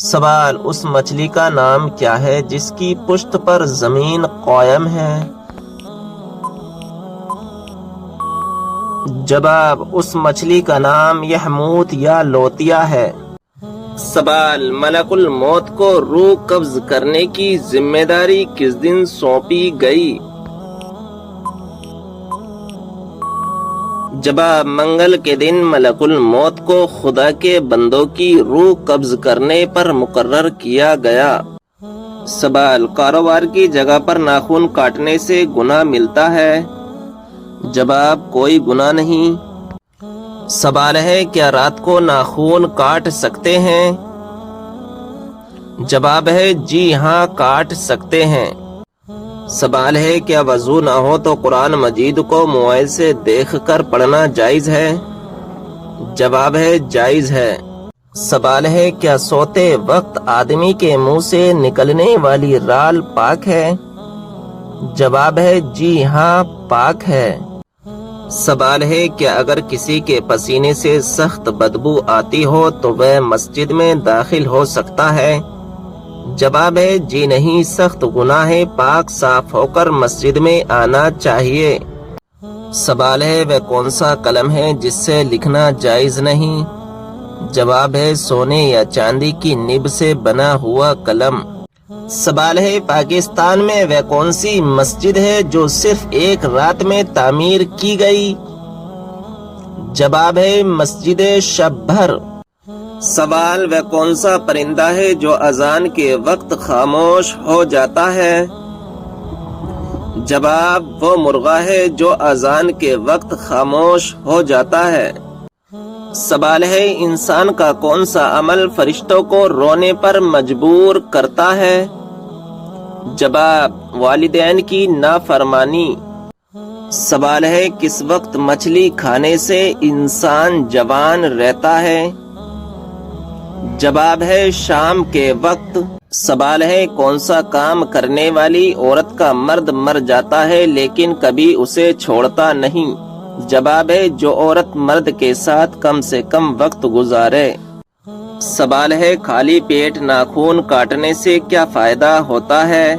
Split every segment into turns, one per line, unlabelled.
سوال: اس مچھلی کا نام کیا ہے جس کی پشت پر زمین قائم ہے؟ جواب: اس مچھلی کا نام یحموت یا لوتیا ہے۔ سوال: ملک الموت کو روح قبض کرنے کی ذمہ داری کس دن سونپی گئی؟ جواب: منگل کے دن ملک الموت کو خدا کے بندوں کی روح قبض کرنے پر مقرر کیا گیا۔ سوال: کاروبار کی جگہ پر ناخن کاٹنے سے گناہ ملتا ہے؟ جواب: کوئی گناہ نہیں۔ سوال ہے: کیا رات کو ناخن کاٹ سکتے ہیں؟ جواب ہے: جی ہاں، کاٹ سکتے ہیں۔ سوال ہے: کیا وضو نہ ہو تو قرآن مجید کو موبائل سے دیکھ کر پڑھنا جائز ہے؟ جواب ہے: جائز ہے۔ سوال ہے: کیا سوتے وقت آدمی کے منہ سے نکلنے والی رال پاک ہے؟ جواب ہے: جی ہاں، پاک ہے۔ سوال ہے: کیا اگر کسی کے پسینے سے سخت بدبو آتی ہو تو وہ مسجد میں داخل ہو سکتا ہے؟ جواب ہے: جی نہیں، سخت گناہ ہے، پاک صاف ہو کر مسجد میں آنا چاہیے۔ سوال ہے: وہ کون سا قلم ہے جس سے لکھنا جائز نہیں؟ جواب ہے: سونے یا چاندی کی نب سے بنا ہوا قلم۔ سوال ہے: پاکستان میں وہ کون سی مسجد ہے جو صرف ایک رات میں تعمیر کی گئی؟ جواب ہے: مسجد شب بھر۔ سوال: وہ کون سا پرندہ ہے جو اذان کے وقت خاموش ہو جاتا ہے؟ جواب: وہ مرغا ہے جو اذان کے وقت خاموش ہو جاتا ہے۔ سوال ہے: انسان کا کون سا عمل فرشتوں کو رونے پر مجبور کرتا ہے؟ جواب: والدین کی نافرمانی۔ سوال ہے: کس وقت مچھلی کھانے سے انسان جوان رہتا ہے؟ جواب ہے: شام کے وقت۔ سوال ہے: کون سا کام کرنے والی عورت کا مرد مر جاتا ہے لیکن کبھی اسے چھوڑتا نہیں؟ جواب ہے: جو عورت مرد کے ساتھ کم سے کم وقت گزارے۔ سوال ہے: خالی پیٹ ناخن کاٹنے سے کیا فائدہ ہوتا ہے؟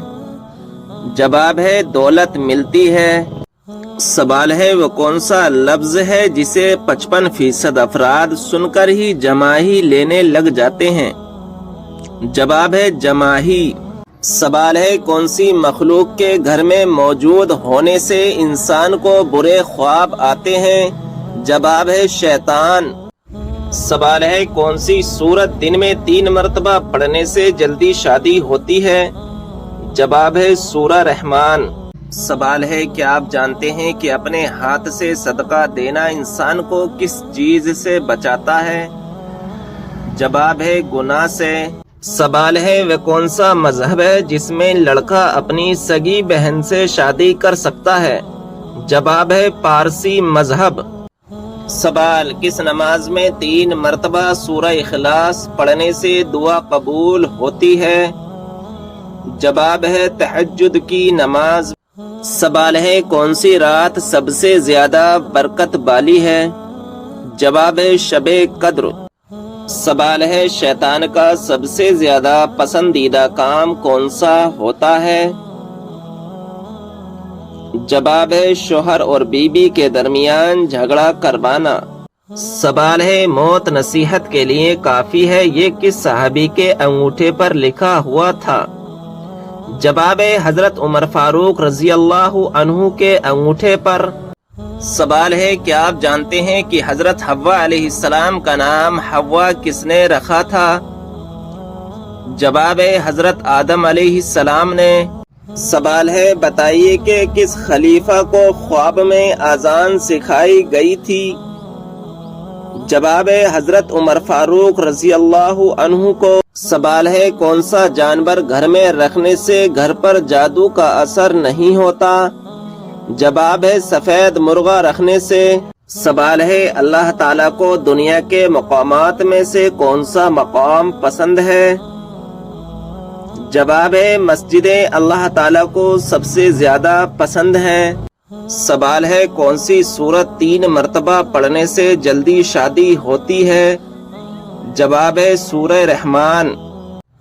جواب ہے: دولت ملتی ہے۔ سوال ہے: وہ کون سا لفظ ہے جسے 55% افراد سن کر ہی جماہی لینے لگ جاتے ہیں؟ جواب ہے: جماہی۔ سوال ہے: کون سی مخلوق کے گھر میں موجود ہونے سے انسان کو برے خواب آتے ہیں؟ جواب ہے: شیطان۔ سوال ہے: کون سی سورت دن میں 3 مرتبہ پڑھنے سے جلدی شادی ہوتی ہے؟ جواب ہے: سورہ رحمان۔ سوال ہے: کیا آپ جانتے ہیں کہ اپنے ہاتھ سے صدقہ دینا انسان کو کس چیز سے بچاتا ہے؟ جواب ہے: گناہ سے۔ سوال ہے: وہ کون سا مذہب ہے جس میں لڑکا اپنی سگی بہن سے شادی کر سکتا ہے؟ جواب ہے: پارسی مذہب۔ سوال: کس نماز میں 3 مرتبہ سورہ اخلاص پڑھنے سے دعا قبول ہوتی ہے؟ جواب ہے: تہجد کی نماز۔ سوال ہے: کون سی رات سب سے زیادہ برکت والی ہے؟ جواب ہے: شب قدر۔ سوال ہے: شیطان کا سب سے زیادہ پسندیدہ کام کون سا ہوتا ہے؟ جواب ہے: شوہر اور بیوی کے درمیان جھگڑا کروانا۔ سوال ہے: موت نصیحت کے لیے کافی ہے، یہ کس صحابی کے انگوٹھے پر لکھا ہوا تھا؟ جواب ہے: حضرت عمر فاروق رضی اللہ عنہ کے انگوٹھے پر۔ سوال ہے: کیا آپ جانتے ہیں کہ حضرت حوا علیہ السلام کا نام حوا کس نے رکھا تھا؟ جواب ہے: حضرت آدم علیہ السلام نے۔ سوال ہے: بتائیے کہ کس خلیفہ کو خواب میں اذان سکھائی گئی تھی؟ جواب ہے: حضرت عمر فاروق رضی اللہ عنہ کو۔ سوال ہے: کون سا جانور گھر میں رکھنے سے گھر پر جادو کا اثر نہیں ہوتا؟ جواب ہے: سفید مرغا رکھنے سے۔ سوال ہے: اللہ تعالیٰ کو دنیا کے مقامات میں سے کون سا مقام پسند ہے؟ جواب ہے: مسجدیں اللہ تعالیٰ کو سب سے زیادہ پسند ہیں۔ سوال ہے: کون سی سورت 3 مرتبہ پڑھنے سے جلدی شادی ہوتی ہے؟ جواب ہے: سورہ رحمان۔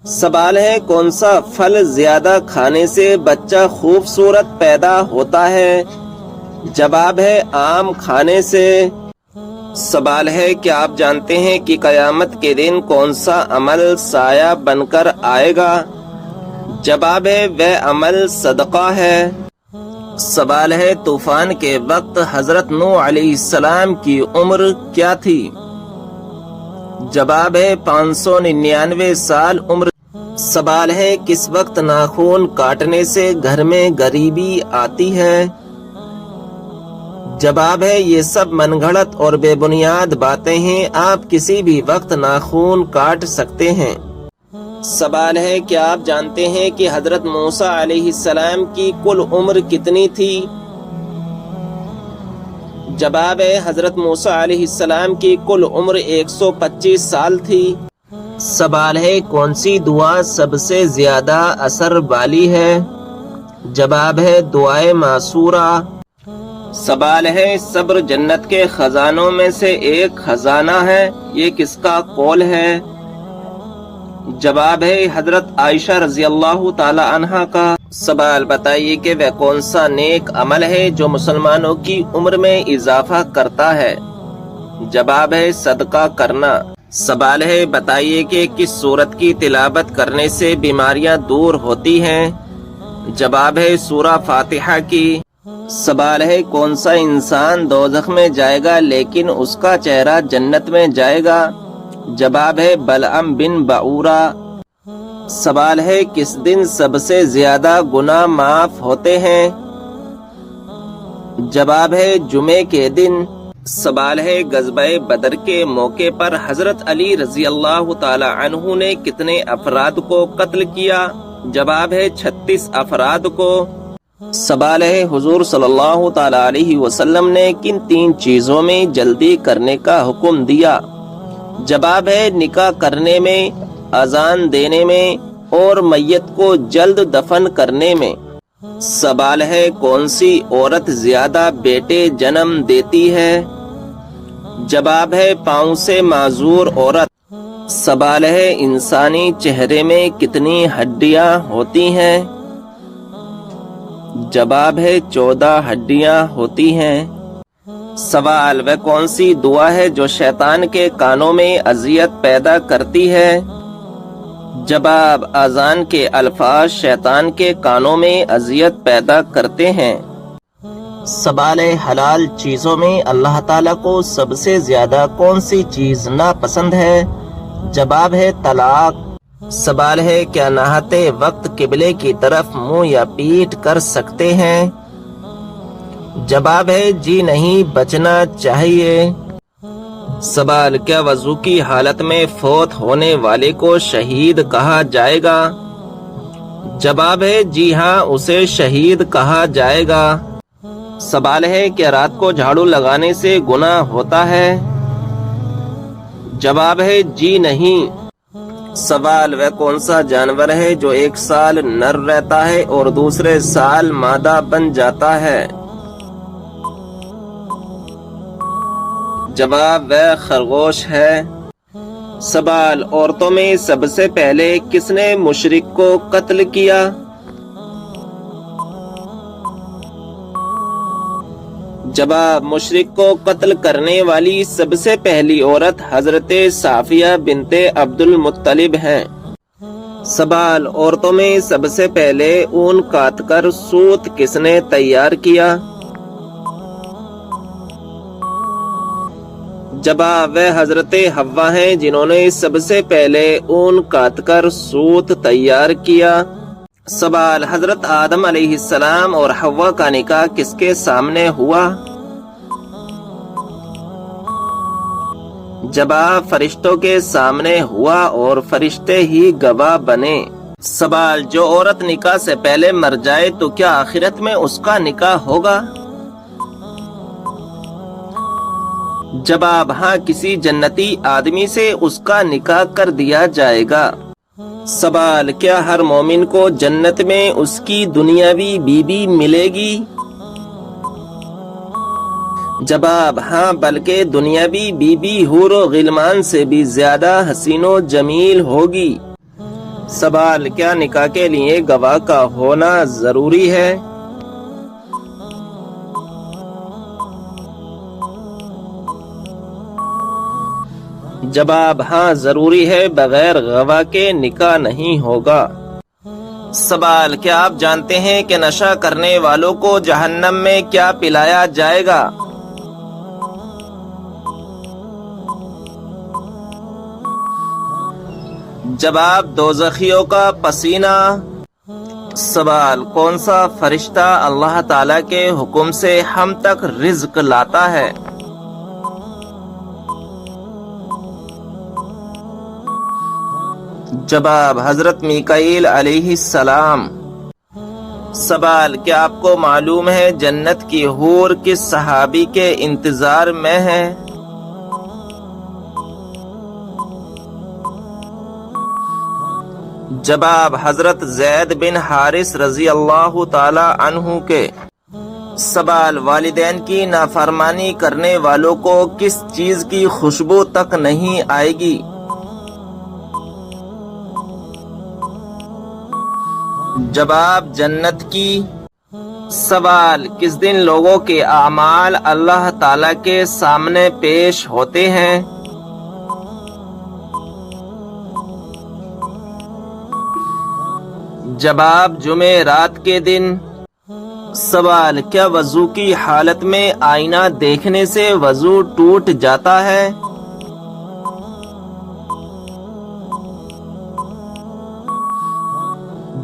سوال ہے کون سا پھل زیادہ کھانے سے بچہ خوبصورت پیدا ہوتا ہے؟ جواب ہے آم کھانے سے۔ سوال ہے کیا آپ جانتے ہیں کہ قیامت کے دن کون سا عمل سایہ بن کر آئے گا؟ جواب ہے وہ عمل صدقہ ہے۔ سوال ہے طوفان کے وقت حضرت نوح علیہ السلام کی عمر کیا تھی؟ جواب ہے 599 سال عمر۔ سوال ہے کس وقت ناخن کاٹنے سے گھر میں غریبی آتی ہے؟ جواب ہے یہ سب من گھڑت اور بے بنیاد باتیں ہیں، آپ کسی بھی وقت ناخن کاٹ سکتے ہیں۔ سوال ہے کیا آپ جانتے ہیں کہ حضرت موسیٰ علیہ السلام کی کل عمر کتنی تھی؟ جواب ہے حضرت موسیٰ علیہ السلام کی کل عمر 125 سال تھی۔ سوال ہے کون سی دعا سب سے زیادہ اثر والی ہے؟ جواب ہے دعائے معصورہ۔ سوال ہے صبر جنت کے خزانوں میں سے ایک خزانہ ہے، یہ کس کا قول ہے؟ جواب ہے حضرت عائشہ رضی اللہ تعالی عنہا کا۔ سوال بتائیے کہ وہ کون سا نیک عمل ہے جو مسلمانوں کی عمر میں اضافہ کرتا ہے؟ جواب ہے صدقہ کرنا۔ سوال ہے بتائیے کہ کس سورت کی تلاوت کرنے سے بیماریاں دور ہوتی ہیں؟ جواب ہے سورہ فاتحہ کی۔ سوال ہے کون سا انسان دوزخ میں جائے گا لیکن اس کا چہرہ جنت میں جائے گا؟ جواب ہے بلعم بن بعورہ۔ سوال ہے کس دن سب سے زیادہ گناہ معاف ہوتے ہیں؟ جواب ہے جمعے کے دن۔ سوال ہے غزوہ بدر کے موقع پر حضرت علی رضی اللہ تعالی عنہ نے کتنے افراد کو قتل کیا؟ جواب ہے 36 افراد کو۔ سوال ہے حضور صلی اللہ تعالی علیہ وسلم نے کن 3 چیزوں میں جلدی کرنے کا حکم دیا؟ جواب ہے نکاح کرنے میں، اذان دینے میں اور میت کو جلد دفن کرنے میں۔ سوال ہے کون سی عورت زیادہ بیٹے جنم دیتی ہے؟ جواب ہے پاؤں سے معذور عورت۔ سوال ہے انسانی چہرے میں کتنی ہڈیاں ہوتی ہیں؟ جواب ہے 14 ہڈیاں ہوتی ہیں۔ سوال وہ کون سی دعا ہے جو شیطان کے کانوں میں اذیت پیدا کرتی ہے؟ جواب اذان کے الفاظ شیطان کے کانوں میں اذیت پیدا کرتے ہیں۔ سوال حلال چیزوں میں اللہ تعالیٰ کو سب سے زیادہ کون سی چیز ناپسند ہے؟ جواب ہے طلاق۔ سوال ہے کیا نہاتے وقت قبلے کی طرف منہ یا پیٹھ کر سکتے ہیں؟ جواب ہے جی نہیں، بچنا چاہیے۔ سوال کیا وضو کی حالت میں فوت ہونے والے کو شہید کہا جائے گا؟ جواب ہے جی ہاں، اسے شہید کہا جائے گا۔ سوال ہے کیا رات کو جھاڑو لگانے سے گناہ ہوتا ہے؟ جواب ہے جی نہیں۔ سوال وہ کون سا جانور ہے جو 1 سال نر رہتا ہے اور دوسرے سال مادہ بن جاتا ہے؟ جواب وہ خرگوش ہے۔ سوال عورتوں میں سب سے پہلے کس نے مشرک کو قتل کیا؟ جواب مشرک کو قتل کرنے والی سب سے پہلی عورت حضرت صافیہ بنت عبد المطلب ہیں۔ سوال عورتوں میں سب سے پہلے اون کاٹ کر سوت کس نے تیار کیا؟ جواب وہ حضرت حوا ہیں جنہوں نے سب سے پہلے اون کاٹ کر سوت تیار کیا۔ سوال حضرت آدم علیہ السلام اور حوا کا نکاح کس کے سامنے ہوا؟ جواب فرشتوں کے سامنے ہوا اور فرشتے ہی گواہ بنے۔ سوال جو عورت نکاح سے پہلے مر جائے تو کیا آخرت میں اس کا نکاح ہوگا؟ جواب ہاں، کسی جنتی آدمی سے اس کا نکاح کر دیا جائے گا۔ سوال کیا ہر مومن کو جنت میں اس کی دنیاوی بیوی ملے گی؟ جواب ہاں، بلکہ دنیاوی بیوی حور و غلمان سے بھی زیادہ حسین و جمیل ہوگی۔ سوال: کیا نکاح کے لیے گواہ کا ہونا ضروری ہے؟ جواب: ہاں ضروری ہے، بغیر گواہ کے نکاح نہیں ہوگا۔ سوال: کیا آپ جانتے ہیں کہ نشہ کرنے والوں کو جہنم میں کیا پلایا جائے گا؟ جواب: دوزخیوں کا پسینہ۔ سوال: کون سا فرشتہ اللہ تعالیٰ کے حکم سے ہم تک رزق لاتا ہے؟ جواب: حضرت میکائیل علیہ السلام۔ سوال: کیا آپ کو معلوم ہے جنت کی حور کس صحابی کے انتظار میں ہے؟ جواب: حضرت زید بن حارث رضی اللہ تعالی عنہ کے۔ سوال: والدین کی نافرمانی کرنے والوں کو کس چیز کی خوشبو تک نہیں آئے گی؟ جواب: جنت کی۔ سوال: کس دن لوگوں کے اعمال اللہ تعالی کے سامنے پیش ہوتے ہیں؟ جواب: جمعرات کے دن۔ سوال: کیا وضو کی حالت میں آئینہ دیکھنے سے وضو ٹوٹ جاتا ہے؟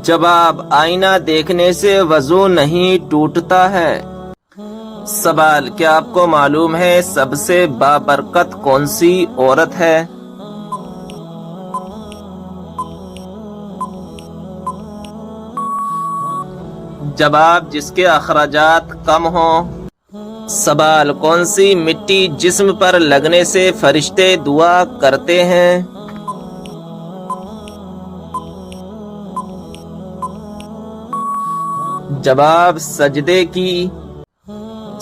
جواب: آئینہ دیکھنے سے وضو نہیں ٹوٹتا ہے۔ سوال: کیا آپ کو معلوم ہے سب سے بابرکت کون سی عورت ہے؟ جواب: جس کے اخراجات کم ہوں۔ سوال: کون سی مٹی جسم پر لگنے سے فرشتے دعا کرتے ہیں؟ جواب: سجدے کی۔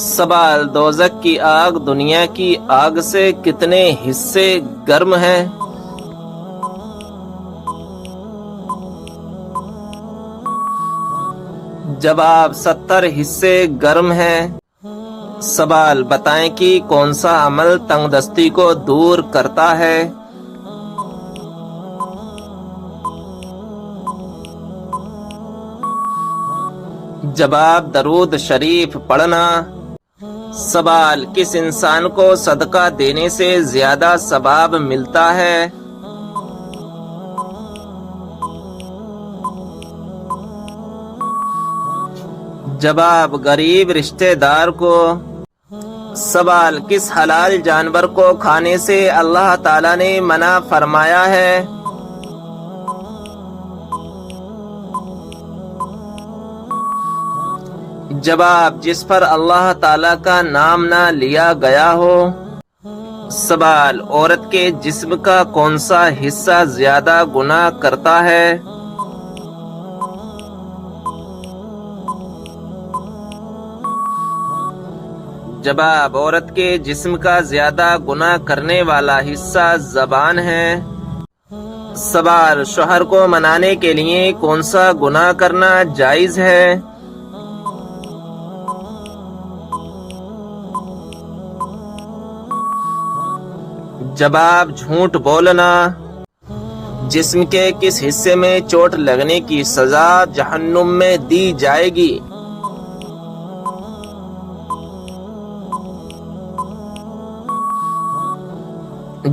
سوال: دوزخ کی آگ دنیا کی آگ سے کتنے حصے گرم ہے؟ جواب: 70 حصے گرم ہے۔ سوال: بتائیں کہ کون سا عمل تنگ دستی کو دور کرتا ہے؟ جواب: درود شریف پڑھنا۔ سوال: کس انسان کو صدقہ دینے سے زیادہ ثواب ملتا ہے؟ جواب: غریب رشتہ دار کو۔ سوال: کس حلال جانور کو کھانے سے اللہ تعالیٰ نے منع فرمایا ہے؟ جواب: جس پر اللہ تعالیٰ کا نام نہ لیا گیا ہو۔ سوال: عورت کے جسم کا کون سا حصہ زیادہ گناہ کرتا ہے؟ جواب: عورت کے جسم کا زیادہ گناہ کرنے والا حصہ زبان ہے۔ سوال: شوہر کو منانے کے لیے کون سا گناہ کرنا جائز ہے؟ جواب: جھوٹ بولنا۔ جسم کے کس حصے میں چوٹ لگنے کی سزا جہنم میں دی جائے گی؟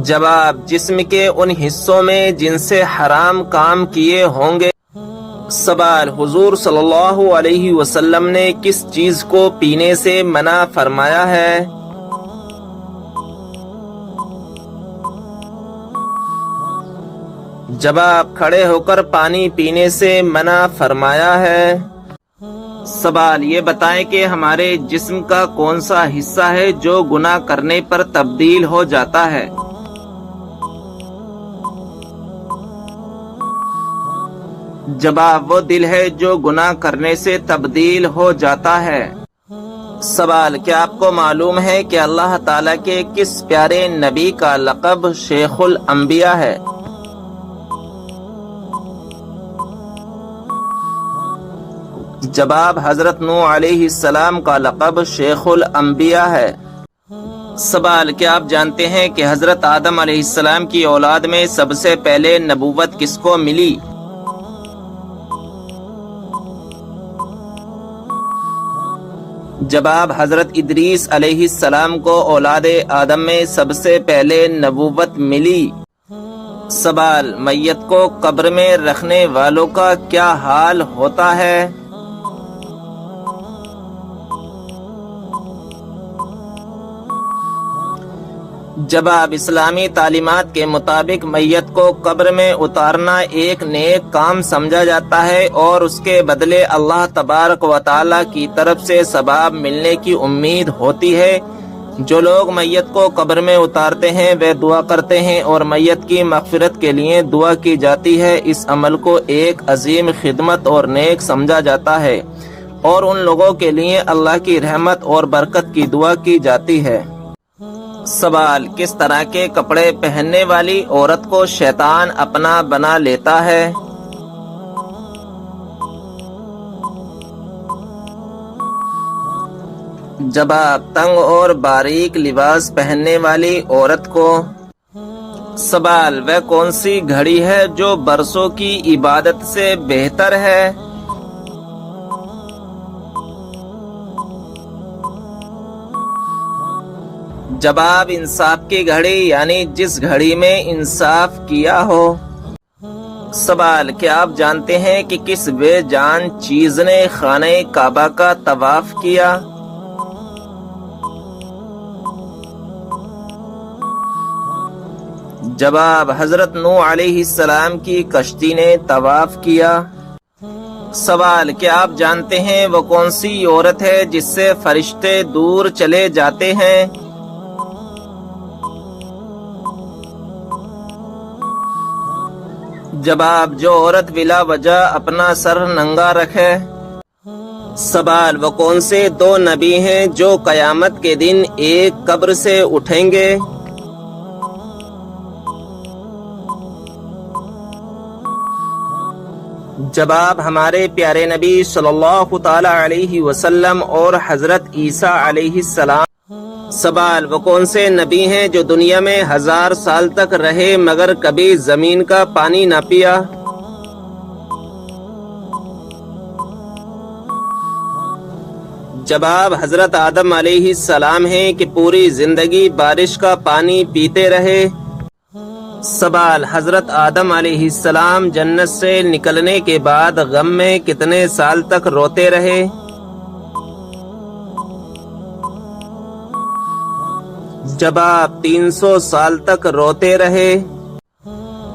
جواب: جسم کے ان حصوں میں جن سے حرام کام کیے ہوں گے۔ سوال: حضور صلی اللہ علیہ وسلم نے کس چیز کو پینے سے منع فرمایا ہے؟ جواب: کھڑے ہو کر پانی پینے سے منع فرمایا ہے۔ سوال: یہ بتائیں کہ ہمارے جسم کا کون سا حصہ ہے جو گناہ کرنے پر تبدیل ہو جاتا ہے؟ جواب: وہ دل ہے جو گناہ کرنے سے تبدیل ہو جاتا ہے۔ سوال: کیا آپ کو معلوم ہے کہ اللہ تعالیٰ کے کس پیارے نبی کا لقب شیخ الانبیاء ہے؟ جواب حضرت نوح علیہ السلام کا لقب شیخ الانبیاء ہے۔ سوال، کیا آپ جانتے ہیں کہ حضرت آدم علیہ السلام کی اولاد میں سب سے پہلے نبوت کس کو ملی؟ جواب حضرت ادریس علیہ السلام کو اولاد آدم میں سب سے پہلے نبوت ملی۔ سوال، میت کو قبر میں رکھنے والوں کا کیا حال ہوتا ہے؟ جواب، اسلامی تعلیمات کے مطابق میت کو قبر میں اتارنا ایک نیک کام سمجھا جاتا ہے اور اس کے بدلے اللہ تبارک و تعالی کی طرف سے ثواب ملنے کی امید ہوتی ہے۔ جو لوگ میت کو قبر میں اتارتے ہیں وہ دعا کرتے ہیں اور میت کی مغفرت کے لیے دعا کی جاتی ہے۔ اس عمل کو ایک عظیم خدمت اور نیک سمجھا جاتا ہے اور ان لوگوں کے لیے اللہ کی رحمت اور برکت کی دعا کی جاتی ہے۔ سوال، کس طرح کے کپڑے پہننے والی عورت کو شیطان اپنا بنا لیتا ہے؟ جواب، تنگ اور باریک لباس پہننے والی عورت کو۔ سوال، وہ کون سی گھڑی ہے جو برسوں کی عبادت سے بہتر ہے؟ جواب، انصاف کی گھڑی، یعنی جس گھڑی میں انصاف کیا ہو۔ سوال، کیا آپ جانتے ہیں کہ کس بے جان چیز نے خانہ کعبہ کا طواف کیا؟ جواب، حضرت نوح علیہ السلام کی کشتی نے طواف کیا۔ سوال، کیا آپ جانتے ہیں وہ کون سی عورت ہے جس سے فرشتے دور چلے جاتے ہیں؟ جواب، جو عورت بلا وجہ اپنا سر ننگا رکھے۔ سوال، وہ کون سے دو نبی ہیں جو قیامت کے دن ایک قبر سے اٹھیں گے؟ جواب، ہمارے پیارے نبی صلی اللہ تعالی علیہ وسلم اور حضرت عیسیٰ علیہ السلام۔ سوال، وہ کون سے نبی ہیں جو دنیا میں 1000 سال تک رہے مگر کبھی زمین کا پانی نہ پیا؟ جواب، حضرت آدم علیہ السلام ہیں کہ پوری زندگی بارش کا پانی پیتے رہے۔ سوال، حضرت آدم علیہ السلام جنت سے نکلنے کے بعد غم میں کتنے سال تک روتے رہے؟ جواب، 300 سال تک روتے رہے۔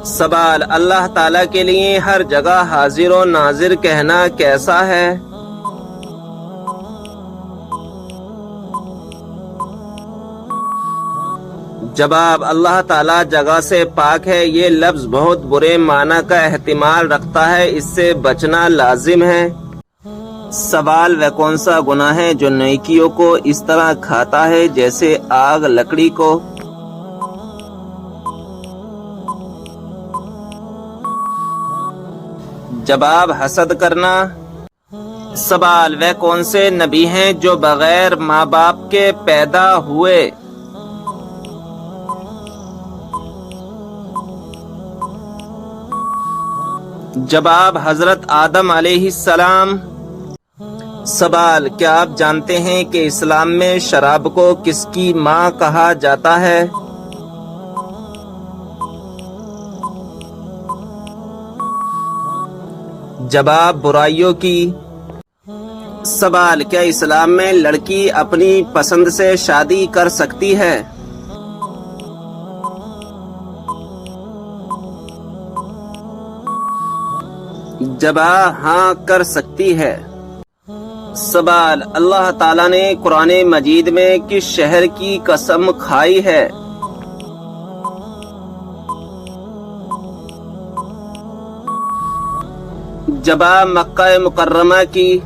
سوال، اللہ تعالیٰ کے لیے ہر جگہ حاضر و ناظر کہنا کیسا ہے؟ جواب، اللہ تعالیٰ جگہ سے پاک ہے۔ یہ لفظ بہت برے معنی کا احتمال رکھتا ہے، اس سے بچنا لازم ہے۔ سوال، وہ کون سا گناہ ہے جو نیکیوں کو اس طرح کھاتا ہے جیسے آگ لکڑی کو؟ جواب، حسد کرنا۔ سوال، وہ کون سے نبی ہیں جو بغیر ماں باپ کے پیدا ہوئے؟ جواب، حضرت آدم علیہ السلام۔ سوال، کیا آپ جانتے ہیں کہ اسلام میں شراب کو کس کی ماں کہا جاتا ہے؟ جواب، برائیوں کی۔ سوال، کیا اسلام میں لڑکی اپنی پسند سے شادی کر سکتی ہے؟ جواب، ہاں کر سکتی ہے۔ سوال، اللہ تعالیٰ نے قرآن مجید میں کس شہر کی قسم کھائی ہے؟ جواب، مکہ مکرمہ کی۔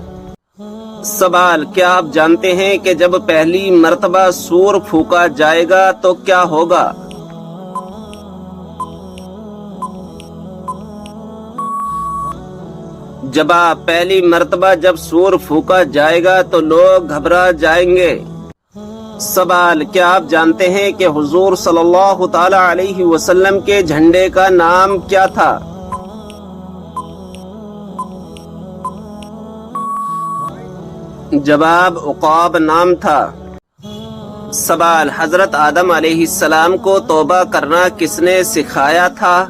سوال، کیا آپ جانتے ہیں کہ جب پہلی مرتبہ سور پھونکا جائے گا تو کیا ہوگا؟ جواب پہلی مرتبہ جب سور پھونکا جائے گا تو لوگ گھبرا جائیں گے۔ سوال کیا آپ جانتے ہیں کہ حضور صلی اللہ تعالی علیہ وسلم کے جھنڈے کا نام کیا تھا؟ جواب عقاب نام تھا۔ سوال حضرت آدم علیہ السلام کو توبہ کرنا کس نے سکھایا تھا؟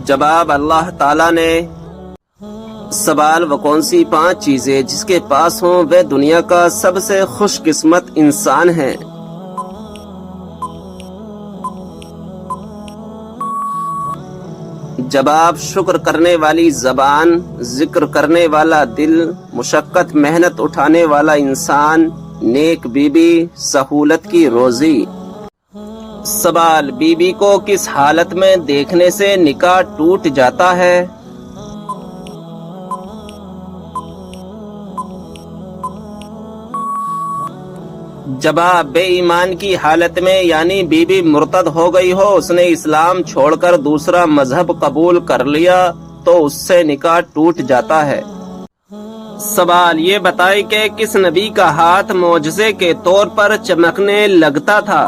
جواب اللہ تعالیٰ نے۔ سوال وہ کون سی 5 چیزیں جس کے پاس ہوں وہ دنیا کا سب سے خوش قسمت انسان ہے؟ جواب شکر کرنے والی زبان، ذکر کرنے والا دل، مشقت محنت اٹھانے والا انسان، نیک بیوی، سہولت کی روزی۔ سوال بیوی کو کس حالت میں دیکھنے سے نکاح ٹوٹ جاتا ہے؟ جواب بے ایمان کی حالت میں، یعنی بیوی مرتد ہو گئی ہو، اس نے اسلام چھوڑ کر دوسرا مذہب قبول کر لیا تو اس سے نکاح ٹوٹ جاتا ہے۔ سوال یہ بتائے کہ کس نبی کا ہاتھ معجزے کے طور پر چمکنے لگتا تھا؟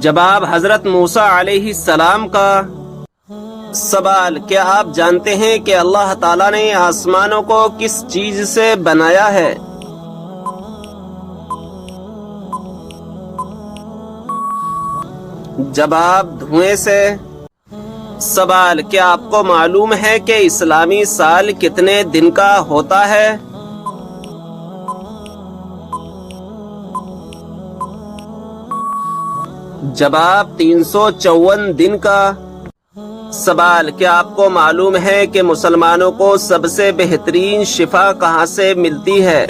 جواب حضرت موسیٰ علیہ السلام کا۔ سوال کیا آپ جانتے ہیں کہ اللہ تعالیٰ نے آسمانوں کو کس چیز سے بنایا ہے؟ جواب دھوئیں سے۔ سوال کیا آپ کو معلوم ہے کہ اسلامی سال کتنے دن کا ہوتا ہے؟ جواب 354 دن کا۔ سوال کیا آپ کو معلوم ہے کہ مسلمانوں کو سب سے بہترین شفا کہاں سے ملتی ہے؟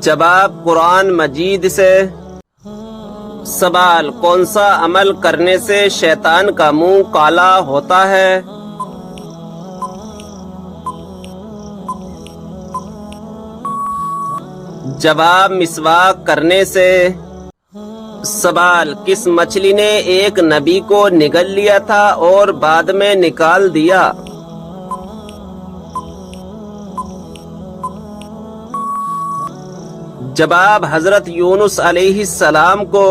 جواب قرآن مجید سے۔ سوال کون سا عمل کرنے سے شیطان کا منہ کالا ہوتا ہے؟ جواب مسواک کرنے سے۔ سوال کس مچھلی نے ایک نبی کو نگل لیا تھا اور بعد میں نکال دیا؟ جواب حضرت یونس علیہ السلام کو۔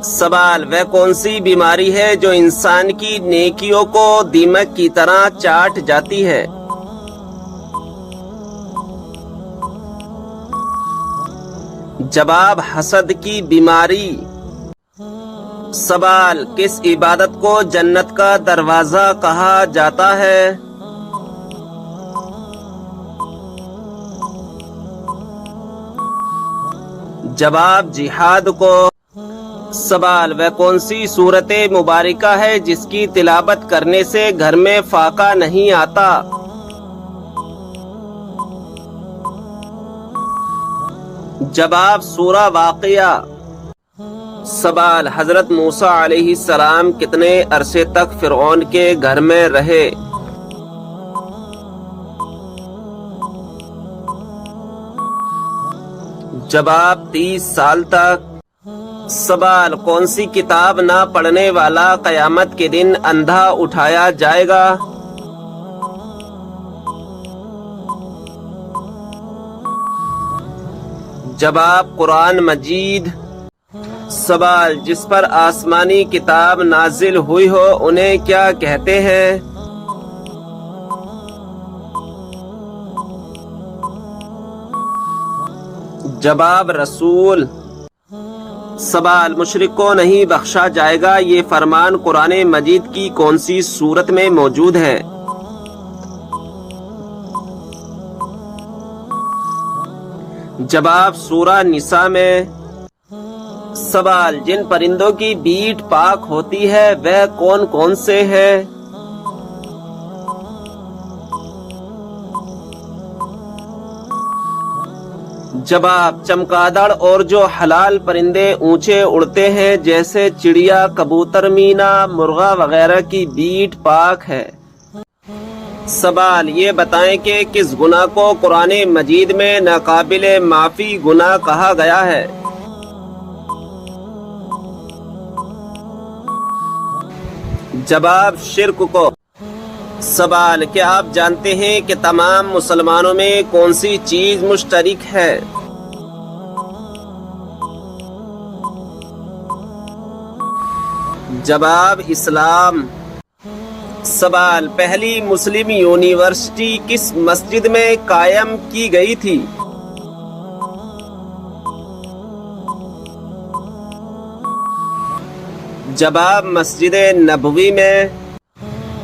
سوال وہ کون سی بیماری ہے جو انسان کی نیکیوں کو دیمک کی طرح چاٹ جاتی ہے؟ جواب حسد کی بیماری۔ سوال کس عبادت کو جنت کا دروازہ کہا جاتا ہے؟ جواب جہاد کو۔ سوال وہ کون سی سورت مبارکہ ہے جس کی تلاوت کرنے سے گھر میں فاقہ نہیں آتا؟ جواب سورہ واقعہ۔ سوال حضرت موسیٰ علیہ السلام کتنے عرصے تک فرعون کے گھر میں رہے؟ جواب 30 سال تک۔ سوال کون سی کتاب نہ پڑھنے والا قیامت کے دن اندھا اٹھایا جائے گا؟ جواب قرآن مجید۔ سوال جس پر آسمانی کتاب نازل ہوئی ہو انہیں کیا کہتے ہیں؟ جواب رسول۔ سوال مشرک کو نہیں بخشا جائے گا، یہ فرمان قرآن مجید کی کون سی سورت میں موجود ہے؟ جواب سورہ نساء میں۔ سوال جن پرندوں کی بیٹ پاک ہوتی ہے وہ کون کون سے ہیں؟ جواب چمگادڑ اور جو حلال پرندے اونچے اڑتے ہیں جیسے چڑیا، کبوتر، مینا، مرغا وغیرہ کی بیٹ پاک ہے۔ سوال یہ بتائیں کہ کس گناہ کو قرآن مجید میں ناقابل معافی گناہ کہا گیا ہے؟ جواب شرک کو۔ سوال کیا آپ جانتے ہیں کہ تمام مسلمانوں میں کون سی چیز مشترک ہے؟ جواب اسلام۔ سوال پہلی مسلم یونیورسٹی کس مسجد میں قائم کی گئی تھی؟ جواب مسجد نبوی میں۔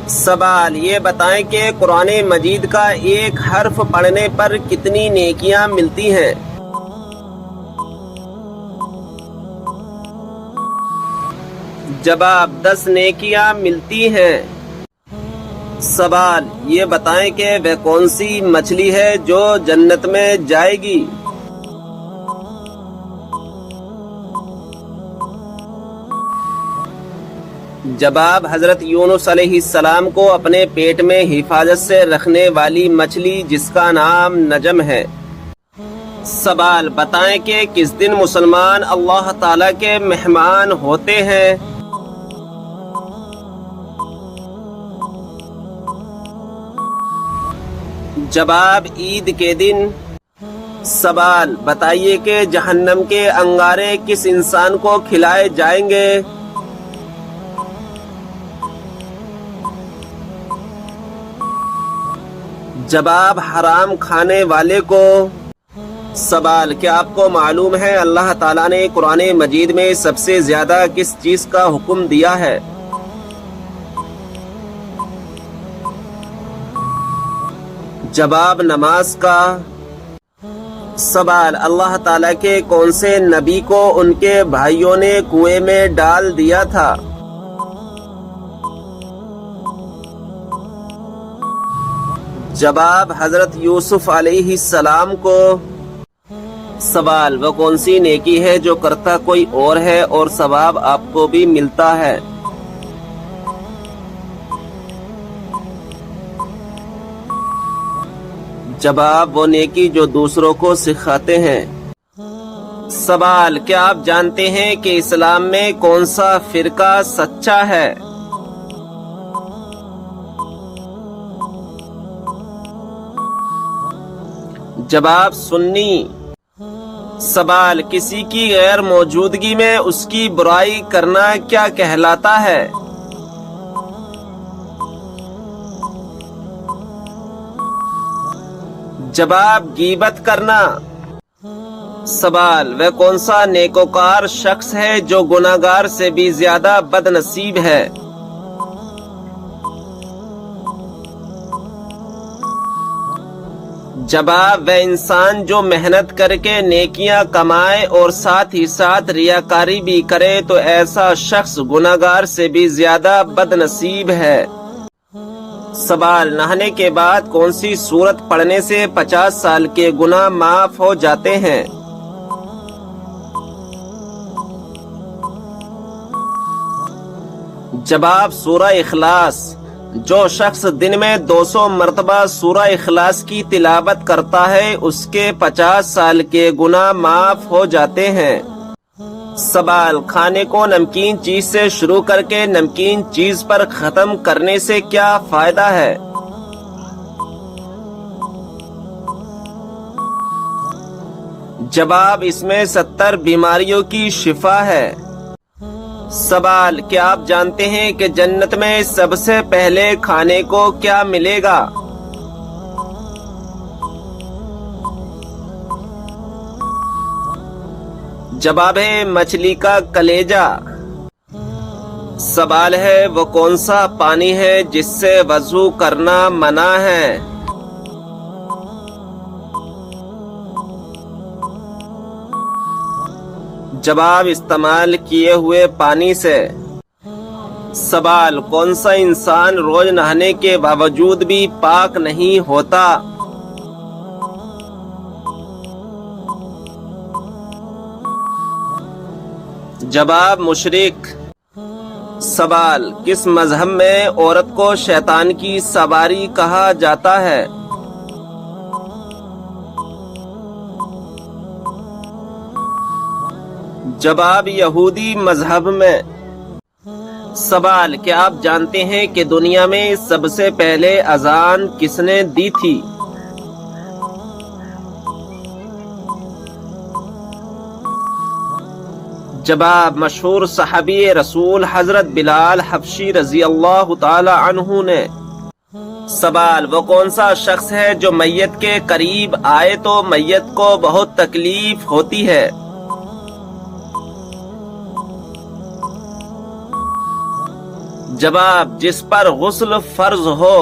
سوال یہ بتائیں کہ قرآن مجید کا ایک حرف پڑھنے پر کتنی نیکیاں ملتی ہیں؟ جواب 10 نیکیاں ملتی ہیں۔ سوال یہ بتائیں کہ وہ کون سی مچھلی ہے جو جنت میں جائے گی؟ جواب حضرت یونس علیہ السلام کو اپنے پیٹ میں حفاظت سے رکھنے والی مچھلی جس کا نام نجم ہے۔ سوال بتائیں کہ کس دن مسلمان اللہ تعالیٰ کے مہمان ہوتے ہیں؟ جواب عید کے دن۔ سوال بتائیے کہ جہنم کے انگارے کس انسان کو کھلائے جائیں گے؟ جواب حرام کھانے والے کو۔ سوال کیا آپ کو معلوم ہے اللہ تعالیٰ نے قرآن مجید میں سب سے زیادہ کس چیز کا حکم دیا ہے؟ جواب نماز کا۔ سوال اللہ تعالیٰ کے کون سے نبی کو ان کے بھائیوں نے کنویں میں ڈال دیا تھا؟ جواب حضرت یوسف علیہ السلام کو۔ سوال وہ کون سی نیکی ہے جو کرتا کوئی اور ہے اور ثواب آپ کو بھی ملتا ہے؟ جواب وہ نیکی جو دوسروں کو سکھاتے ہیں۔ سوال کیا آپ جانتے ہیں کہ اسلام میں کون سا فرقہ سچا ہے؟ جواب سنی۔ سوال کسی کی غیر موجودگی میں اس کی برائی کرنا کیا کہلاتا ہے؟ جواب غیبت کرنا۔ سوال وہ کون سا نیکوکار شخص ہے جو گناہگار سے بھی زیادہ بد نصیب ہے؟ جواب وہ انسان جو محنت کر کے نیکیاں کمائے اور ساتھ ہی ساتھ ریاکاری بھی کرے تو ایسا شخص گناہگار سے بھی زیادہ بد نصیب ہے۔ سوال نہانے کے بعد کون سی سورت پڑھنے سے 50 سال کے گناہ معاف ہو جاتے ہیں؟ جواب سورہ اخلاص۔ جو شخص دن میں 200 مرتبہ سورہ اخلاص کی تلاوت کرتا ہے اس کے 50 سال کے گناہ معاف ہو جاتے ہیں۔ سوال کھانے کو نمکین چیز سے شروع کر کے نمکین چیز پر ختم کرنے سے کیا فائدہ ہے؟ جواب اس میں 70 بیماریوں کی شفا ہے۔ سوال کیا آپ جانتے ہیں کہ جنت میں سب سے پہلے کھانے کو کیا ملے گا؟ جواب ہے مچھلی کا کلیجہ۔ سوال ہے وہ کون سا پانی ہے جس سے وضو کرنا منع ہے؟ جواب استعمال کیے ہوئے پانی سے۔ سوال کون سا انسان روز نہانے کے باوجود بھی پاک نہیں ہوتا؟ جواب مشرک۔ سوال: کس مذہب میں عورت کو شیطان کی سواری کہا جاتا ہے؟ جواب: یہودی مذہب میں۔ سوال: کیا آپ جانتے ہیں کہ دنیا میں سب سے پہلے اذان کس نے دی تھی؟ جواب: مشہور صحابی رسول حضرت بلال حبشی رضی اللہ تعالی عنہ نے۔ سوال: وہ کون سا شخص ہے جو میت کے قریب آئے تو میت کو بہت تکلیف ہوتی ہے؟ جواب: جس پر غسل فرض ہو۔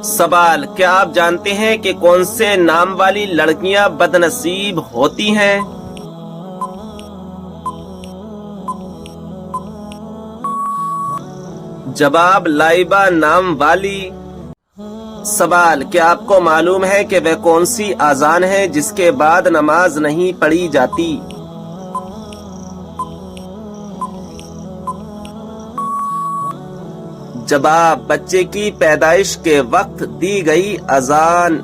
سوال: کیا آپ جانتے ہیں کہ کون سے نام والی لڑکیاں بد نصیب ہوتی ہیں؟ جواب: لائبہ نام والی۔ سوال: کیا آپ کو معلوم ہے کہ وہ کون سی اذان ہے جس کے بعد نماز نہیں پڑھی جاتی؟ جواب: بچے کی پیدائش کے وقت دی گئی اذان۔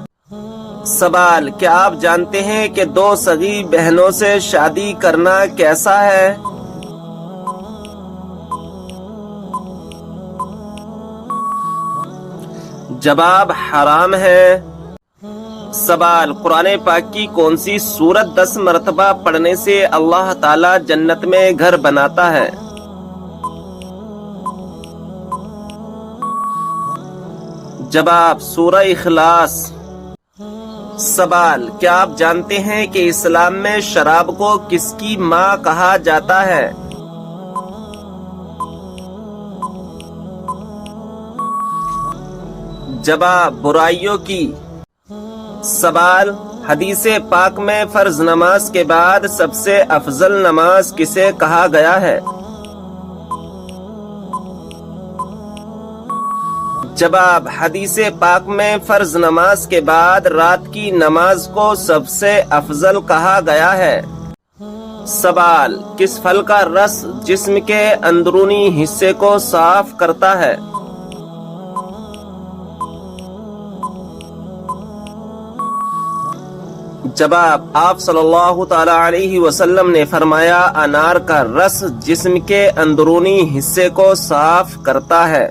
سوال: کیا آپ جانتے ہیں کہ دو سگی بہنوں سے شادی کرنا کیسا ہے؟ جواب: حرام ہے۔ سوال: قرآن پاک کی کون سی سورت 10 مرتبہ پڑھنے سے اللہ تعالی جنت میں گھر بناتا ہے؟ جواب: سورہ اخلاص۔ سوال: کیا آپ جانتے ہیں کہ اسلام میں شراب کو کس کی ماں کہا جاتا ہے؟ جواب: برائیوں کی۔ سوال: حدیث پاک میں فرض نماز کے بعد سب سے افضل نماز کسے کہا گیا ہے؟ جواب: حدیث پاک میں فرض نماز کے بعد رات کی نماز کو سب سے افضل کہا گیا ہے۔ سوال: کس پھل کا رس جسم کے اندرونی حصے کو صاف کرتا ہے؟ جواب: آپ صلی اللہ تعالی علیہ وسلم نے فرمایا انار کا رس جسم کے اندرونی حصے کو صاف کرتا ہے۔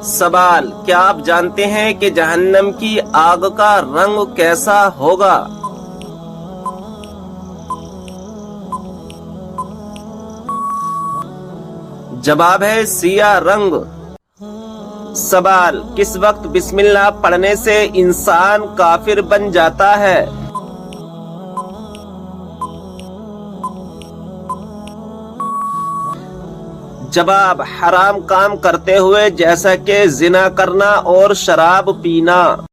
سوال: کیا آپ جانتے ہیں کہ جہنم کی آگ کا رنگ کیسا ہوگا؟ جواب ہے سیاہ رنگ۔ سوال: کس وقت بسم اللہ پڑھنے سے انسان کافر بن جاتا ہے؟ جواب: حرام کام کرتے ہوئے، جیسا کہ زنا کرنا اور شراب پینا۔